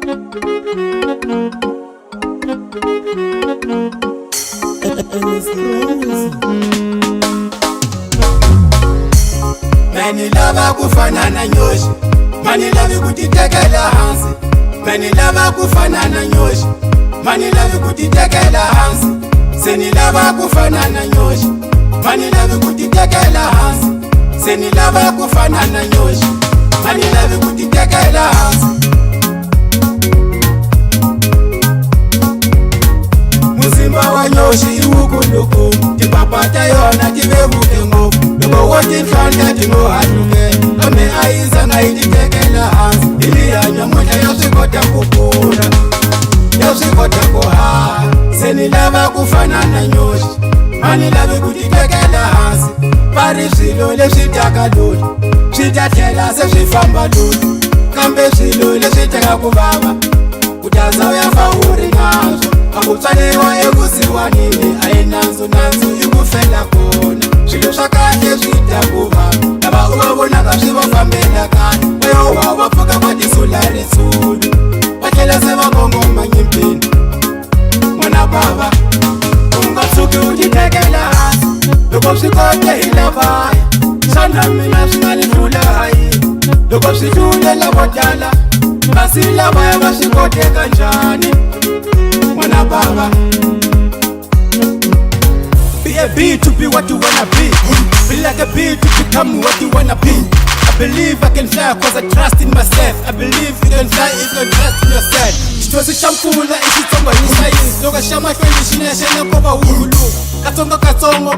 Many lava kufana na nyoshi, mani love kutitekela hansi. Many lava kufana na nyoshi, mani love kutitekela hansi. Seni lava kufana na nyoshi, mani love kutitekela hansi. Seni lava kufana na nyoshi, mani love kutitekela hansi. Muzimba wa nyoshi iwukuluku, tipapata yona tibebuke ngofu. Loko woti mfanda tinohanuke, ame aiza ngaititekela hansi. Iliyanya mwena yoswikota kupura, yoswikota kuhaa. Seni lava kufana na nyoshi, mani lave kutitekela hansi. Pari swilo leswitaka luli, switathlela se swifamba luli. Kambe swilo leswitaka kuvava, kutaza uyafa uri nazwo. Akutswaliwa ekusiwanini, ayinanzu nanzu ikufela kona. Swilo swa kahle swita kuvava, lava u va vonaka swi va fambela kahle. Vayowa va pfuka va tisula risulu, va tlhela se va kongoma nyimpini. N'wana bava u nga tshuki u titekela hansi, loko swi kote hi lavaya. Xana mina swi nga ni hlula hayi, loko swi hlulela vo tala, kasi lavaya va swi koteka njhani? N'wana bava, be a bee to be what you wanna be. Be like a bee to become what you wanna be. I believe I can fly cause I trust in myself. I believe you can fly if you trust in yourself. Xitosi xa mpfula i xitsongo hi sayensi, loko xa mahlweni xi nexe na kova wulu. Katsongo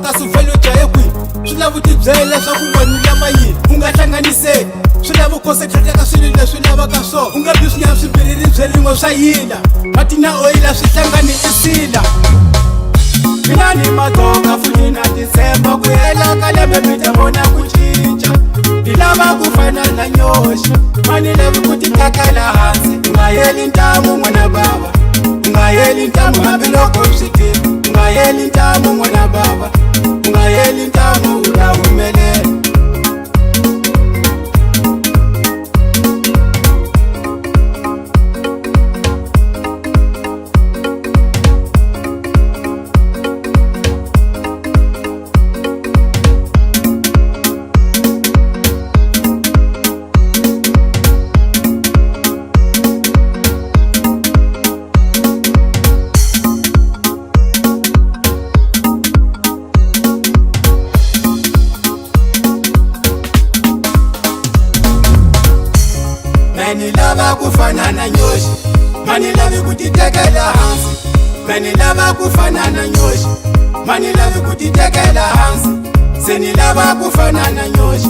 kasi vhele u jahe kwihi, swi lava u tibyela leswaku wena u lava yini. U nga hlanganiseli, swi lava u concentrate ka swilo leswi lavaka swona. U nga bi swinyama swimbirhi byerin'we swa yila, mati na oyila swi hlangani i sila. Mina ni madzoga futhi na titshemba, ku hela ka lembe mi ta vona ku cinca. Ni lava ku fana na nyoxi, mani lava ku titekela hansi. U nga heli ntamu n'wana bava, u nga heli ntamu hambiloko swi tika. U nga heli ntamu n'wana bava, u nga heli ntamu u ta humelela. Many lava kufana na nyoshi, mani lave kutitekela hansi. Many lava kufana na nyoshi, mani lave kutitekela hansi. Seni lava kufana na nyoshi,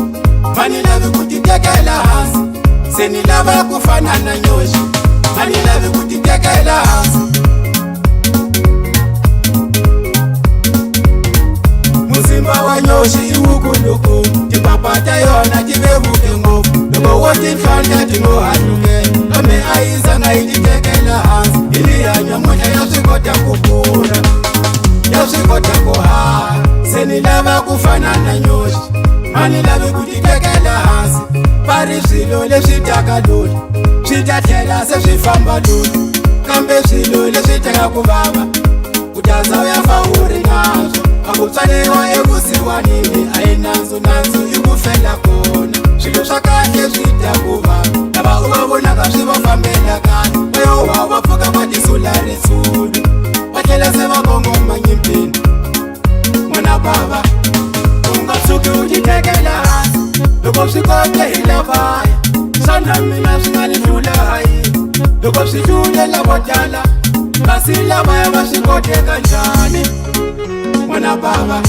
mani lave kutitekela hansi. Seni lava kufana na nyoshi, mani lave kutitekela hansi. Muzimba wa nyoshi iwukuluku, tipapata yona tibebuke ngofu. Loko woti mfanda tinohanuke, ame aiza ngaititekela hansi. Iliyanya mwena yoswikota kupura, yoswikota kuhaa. Seni lava kufana na nyoshi, mani lave kutitekela hansi. Pari swilo leswitaka luli, switathlela se swifamba luli. Kambe swilo leswitaka kuvava, kutaza uyafa uri nazwo. Akutswaliwa ekusiwanini, ayinanzu nanzu ikufela kona. Swilo swa kahle swita kuvava, lava u va vonaka swi va fambela kahle. Vayowa va pfuka va tisula risulu, va tlhela se va kongoma nyimpini. N'wana bava u nga tshuki u titekela hansi, loko swi kote hi lavaya. Xana mina swi nga ni hlula hayi, loko swi hlulela vo tala, kasi lavaya va swi koteka njhani? N'wana bava.